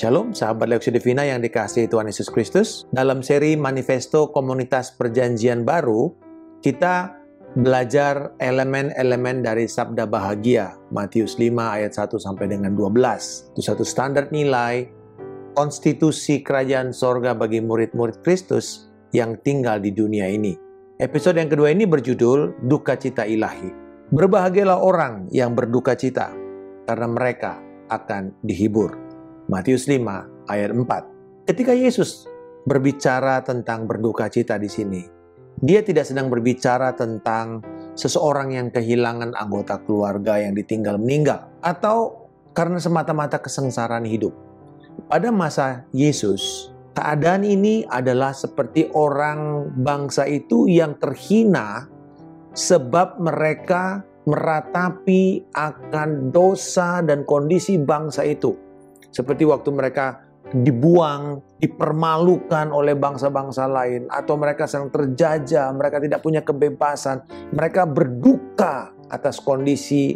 Shalom, sahabat Leksio Divina yang dikasihi Tuhan Yesus Kristus. Dalam seri Manifesto Komunitas Perjanjian Baru, kita belajar elemen-elemen dari Sabda Bahagia, Matius 5 ayat 1 sampai dengan 12. Itu satu standar nilai konstitusi kerajaan sorga bagi murid-murid Kristus yang tinggal di dunia ini. Episode yang kedua ini berjudul Duka Cita Ilahi. Berbahagialah orang yang berduka cita, karena mereka akan dihibur. Matius 5 ayat 4. Ketika Yesus berbicara tentang berduka cita di sini, dia tidak sedang berbicara tentang seseorang yang kehilangan anggota keluarga yang ditinggal meninggal, atau karena semata-mata kesengsaraan hidup. Pada masa Yesus, keadaan ini adalah seperti orang bangsa itu yang terhina sebab mereka meratapi akan dosa dan kondisi bangsa itu. Seperti waktu mereka dibuang, dipermalukan oleh bangsa-bangsa lain, atau mereka sedang terjajah, mereka tidak punya kebebasan, mereka berduka atas kondisi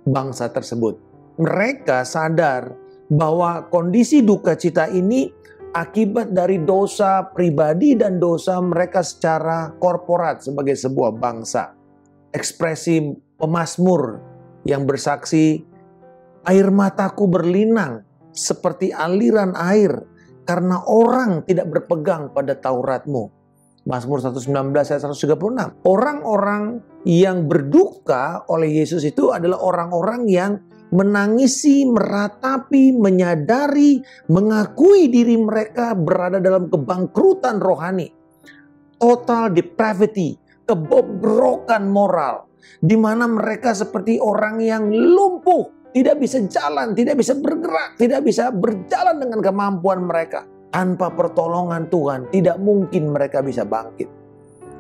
bangsa tersebut. Mereka sadar bahwa kondisi duka cita ini akibat dari dosa pribadi dan dosa mereka secara korporat sebagai sebuah bangsa. Ekspresi pemazmur yang bersaksi, air mataku berlinang seperti aliran air karena orang tidak berpegang pada Tauratmu. Mazmur 119 ayat 136. Orang-orang yang berduka oleh Yesus itu adalah orang-orang yang menangisi, meratapi, menyadari, mengakui diri mereka berada dalam kebangkrutan rohani. Total depravity, kebobrokan moral, di mana mereka seperti orang yang lumpuh, tidak bisa jalan, tidak bisa bergerak, tidak bisa berjalan dengan kemampuan mereka. Tanpa pertolongan Tuhan, tidak mungkin mereka bisa bangkit.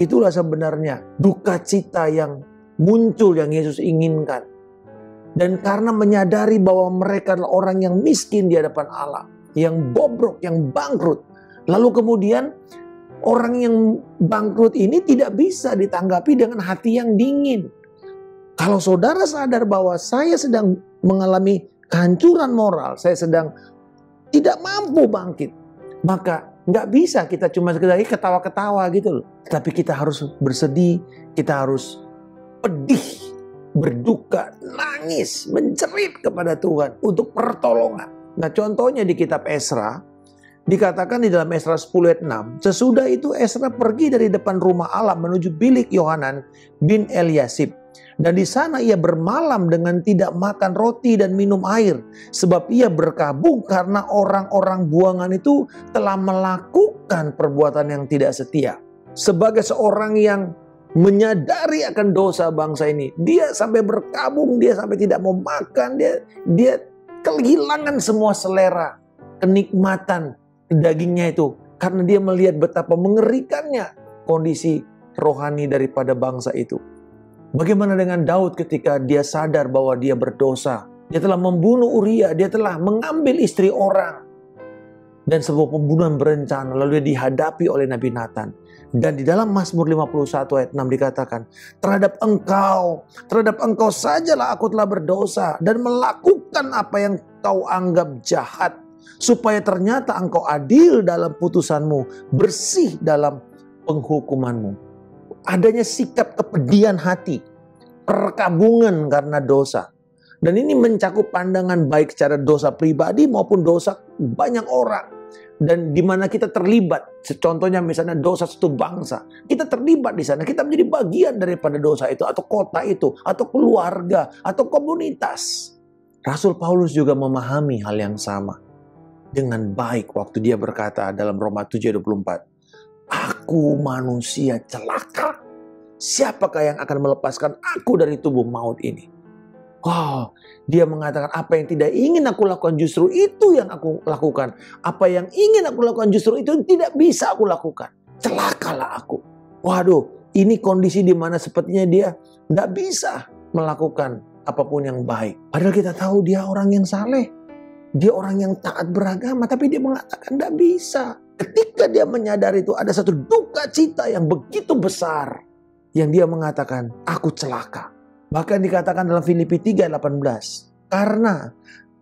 Itulah sebenarnya duka cita yang muncul yang Yesus inginkan. Dan karena menyadari bahwa mereka adalah orang yang miskin di hadapan Allah, yang bobrok, yang bangkrut. Lalu kemudian orang yang bangkrut ini tidak bisa ditanggapi dengan hati yang dingin. Kalau saudara sadar bahwa saya sedang mengalami kehancuran moral, saya sedang tidak mampu bangkit, maka nggak bisa kita cuma sekedar ketawa-ketawa gitu loh. Tapi kita harus bersedih, kita harus pedih, berduka, nangis, menjerit kepada Tuhan untuk pertolongan. Nah, contohnya di kitab Esra, dikatakan di dalam Esra 10 ayat 6, sesudah itu Esra pergi dari depan rumah Allah menuju bilik Yohanan bin Eliasib. Dan di sana ia bermalam dengan tidak makan roti dan minum air. Sebab ia berkabung karena orang-orang buangan itu telah melakukan perbuatan yang tidak setia. Sebagai seorang yang menyadari akan dosa bangsa ini, dia sampai berkabung, dia sampai tidak mau makan, dia kehilangan semua selera, kenikmatan dagingnya itu. Karena dia melihat betapa mengerikannya kondisi rohani daripada bangsa itu. Bagaimana dengan Daud ketika dia sadar bahwa dia berdosa? Dia telah membunuh Uria, dia telah mengambil istri orang. Dan sebuah pembunuhan berencana, lalu dia dihadapi oleh Nabi Nathan. Dan di dalam Mazmur 51 ayat 6 dikatakan, terhadap engkau sajalah aku telah berdosa dan melakukan apa yang kau anggap jahat. Supaya ternyata engkau adil dalam putusanmu, bersih dalam penghukumanmu. Adanya sikap kepedihan hati, perkabungan karena dosa. Dan ini mencakup pandangan baik secara dosa pribadi maupun dosa banyak orang. Dan di mana kita terlibat, contohnya misalnya dosa satu bangsa, kita terlibat di sana, kita menjadi bagian daripada dosa itu, atau kota itu, atau keluarga, atau komunitas. Rasul Paulus juga memahami hal yang sama dengan baik waktu dia berkata dalam Roma 7:24, aku manusia celaka. Siapakah yang akan melepaskan aku dari tubuh maut ini? Wow, dia mengatakan apa yang tidak ingin aku lakukan justru itu yang aku lakukan. Apa yang ingin aku lakukan justru itu yang tidak bisa aku lakukan. Celakalah aku. Waduh, ini kondisi di mana sepertinya dia tidak bisa melakukan apapun yang baik. Padahal kita tahu dia orang yang saleh. Dia orang yang taat beragama, tapi dia mengatakan tidak bisa. Ketika dia menyadari itu ada satu duka cita yang begitu besar, yang dia mengatakan, aku celaka. Bahkan dikatakan dalam Filipi 3:18, karena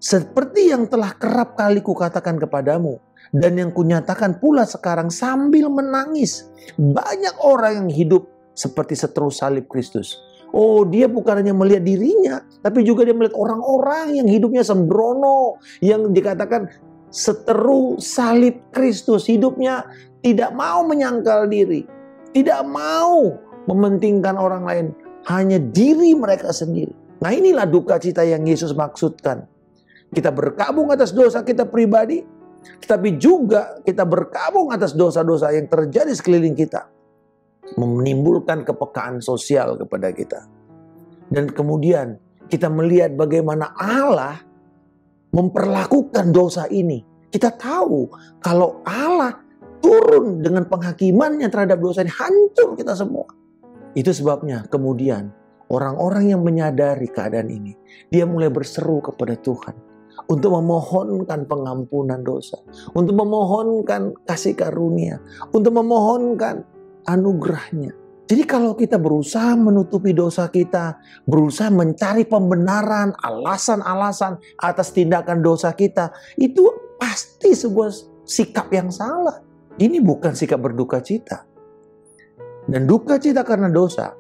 Seperti yang telah kerap kali kukatakan kepadamu, dan yang kunyatakan pula sekarang sambil menangis. Banyak orang yang hidup seperti seteru salib Kristus. Oh, dia bukan hanya melihat dirinya, tapi juga dia melihat orang-orang yang hidupnya sembrono, yang dikatakan seteru salib Kristus. Hidupnya tidak mau menyangkal diri, tidak mau mementingkan orang lain, hanya diri mereka sendiri. Nah, inilah duka cita yang Yesus maksudkan. Kita berkabung atas dosa kita pribadi, tetapi juga kita berkabung atas dosa-dosa yang terjadi sekeliling kita, menimbulkan kepekaan sosial kepada kita. Dan kemudian kita melihat bagaimana Allah memperlakukan dosa ini. Kita tahu kalau Allah turun dengan penghakimannya terhadap dosa ini, hancur kita semua. Itu sebabnya kemudian orang-orang yang menyadari keadaan ini, dia mulai berseru kepada Tuhan untuk memohonkan pengampunan dosa, untuk memohonkan kasih karunia, untuk memohonkan anugerahnya. Jadi kalau kita berusaha menutupi dosa kita, berusaha mencari pembenaran, alasan-alasan atas tindakan dosa kita, itu pasti sebuah sikap yang salah. Ini bukan sikap berduka cita. Dan duka cita karena dosa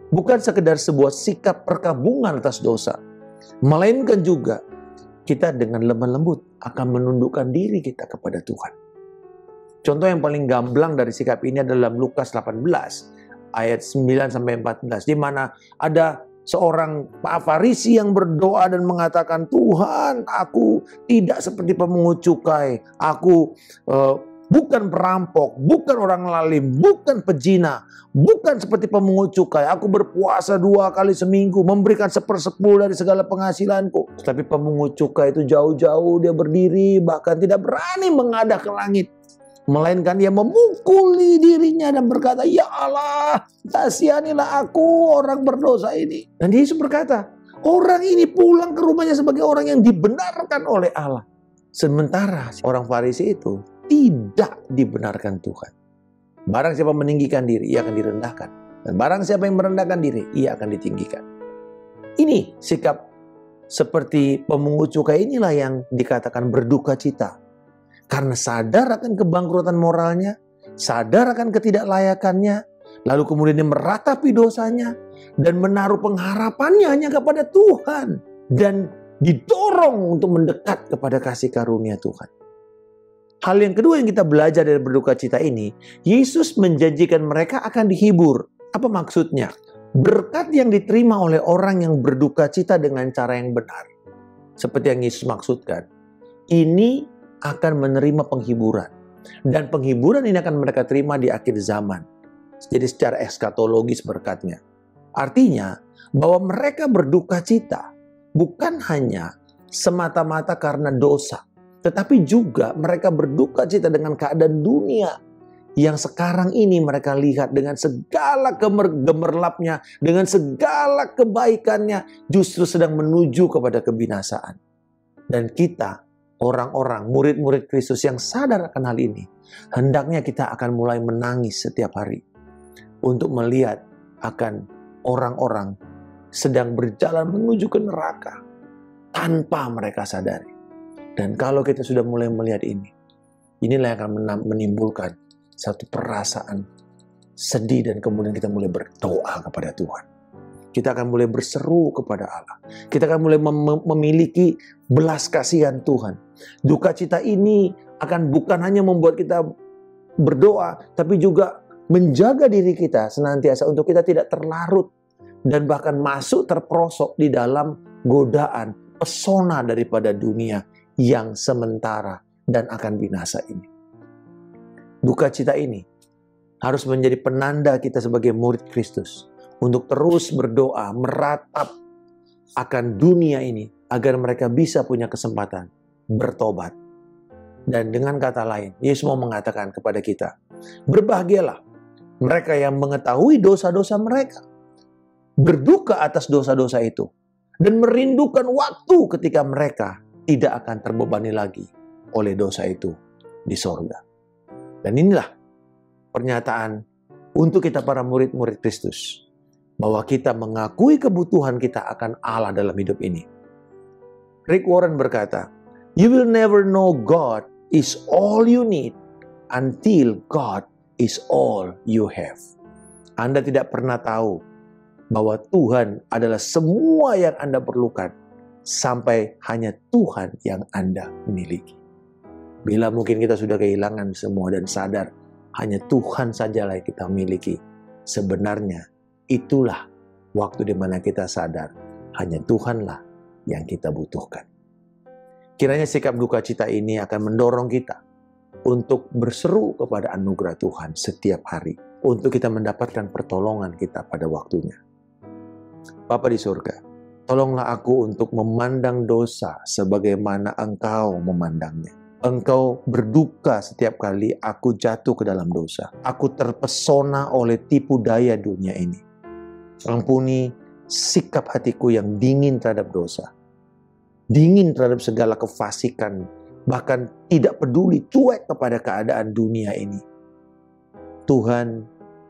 bukan sekedar sebuah sikap perkabungan atas dosa, melainkan juga kita dengan lemah lembut akan menundukkan diri kita kepada Tuhan. Contoh yang paling gamblang dari sikap ini adalah dalam Lukas 18 ayat 9-14, di mana ada seorang Farisi yang berdoa dan mengatakan, Tuhan, aku tidak seperti pemungut cukai, aku bukan perampok, bukan orang lalim, bukan pezina, bukan seperti pemungut cukai. Aku berpuasa 2 kali seminggu, memberikan 1/10 dari segala penghasilanku. Tapi pemungut cukai itu jauh-jauh dia berdiri, bahkan tidak berani mengadah ke langit, melainkan dia memukuli dirinya dan berkata, Ya Allah, kasihanilah aku orang berdosa ini. Dan Yesus berkata, orang ini pulang ke rumahnya sebagai orang yang dibenarkan oleh Allah. Sementara orang Farisi itu tidak dibenarkan Tuhan. Barang siapa meninggikan diri, ia akan direndahkan. Dan barang siapa yang merendahkan diri, ia akan ditinggikan. Ini sikap seperti pemungut cukai inilah yang dikatakan berduka cita. Karena sadar akan kebangkrutan moralnya, sadar akan ketidaklayakannya, lalu kemudian dia meratapi dosanya, dan menaruh pengharapannya hanya kepada Tuhan. Dan didorong untuk mendekat kepada kasih karunia Tuhan. Hal yang kedua yang kita belajar dari berduka cita ini, Yesus menjanjikan mereka akan dihibur. Apa maksudnya? Berkat yang diterima oleh orang yang berduka cita dengan cara yang benar, seperti yang Yesus maksudkan, ini akan menerima penghiburan. Dan penghiburan ini akan mereka terima di akhir zaman. Jadi secara eskatologis berkatnya. Artinya bahwa mereka berduka cita bukan hanya semata-mata karena dosa, tetapi juga mereka berduka cita dengan keadaan dunia yang sekarang ini mereka lihat dengan segala gemerlapnya, dengan segala kebaikannya, justru sedang menuju kepada kebinasaan. Dan kita, orang-orang, murid-murid Kristus yang sadar akan hal ini, hendaknya kita akan mulai menangis setiap hari untuk melihat akan orang-orang sedang berjalan menuju ke neraka tanpa mereka sadari. Dan kalau kita sudah mulai melihat ini, inilah yang akan menimbulkan satu perasaan sedih dan kemudian kita mulai berdoa kepada Tuhan. Kita akan mulai berseru kepada Allah. Kita akan mulai memiliki belas kasihan Tuhan. Duka cita ini akan bukan hanya membuat kita berdoa, tapi juga menjaga diri kita senantiasa untuk kita tidak terlarut dan bahkan masuk terperosok di dalam godaan, pesona daripada dunia yang sementara dan akan binasa ini. Duka cita ini harus menjadi penanda kita sebagai murid Kristus untuk terus berdoa, meratap akan dunia ini agar mereka bisa punya kesempatan bertobat. Dan dengan kata lain, Yesus mau mengatakan kepada kita, berbahagialah mereka yang mengetahui dosa-dosa mereka, berduka atas dosa-dosa itu, dan merindukan waktu ketika mereka tidak akan terbebani lagi oleh dosa itu di sorga. Dan inilah pernyataan untuk kita para murid-murid Kristus, bahwa kita mengakui kebutuhan kita akan Allah dalam hidup ini. Rick Warren berkata, "You will never know God is all you need until God is all you have." Anda tidak pernah tahu bahwa Tuhan adalah semua yang Anda perlukan sampai hanya Tuhan yang Anda miliki. Bila mungkin kita sudah kehilangan semua dan sadar hanya Tuhan sajalah yang kita miliki, sebenarnya itulah waktu di mana kita sadar hanya Tuhanlah yang kita butuhkan. Kiranya sikap duka cita ini akan mendorong kita untuk berseru kepada anugerah Tuhan setiap hari, untuk kita mendapatkan pertolongan kita pada waktunya. Bapa di surga, tolonglah aku untuk memandang dosa sebagaimana Engkau memandangnya. Engkau berduka setiap kali aku jatuh ke dalam dosa. Aku terpesona oleh tipu daya dunia ini. Ampuni sikap hatiku yang dingin terhadap dosa. Dingin terhadap segala kefasikan. Bahkan tidak peduli, cuek kepada keadaan dunia ini. Tuhan,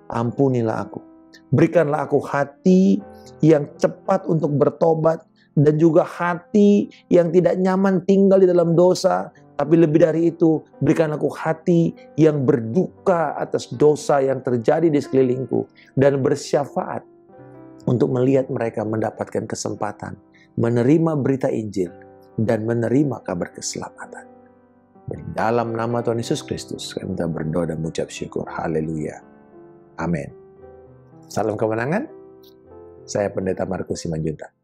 ampunilah aku. Berikanlah aku hati yang cepat untuk bertobat. Dan juga hati yang tidak nyaman tinggal di dalam dosa. Tapi lebih dari itu, berikan aku hati yang berduka atas dosa yang terjadi di sekelilingku. Dan bersyafaat untuk melihat mereka mendapatkan kesempatan menerima berita Injil dan menerima kabar keselamatan. Dalam nama Tuhan Yesus Kristus, kami minta berdoa dan mengucap syukur. Haleluya. Amin. Salam kemenangan. Saya Pendeta Markus Simanjuntak.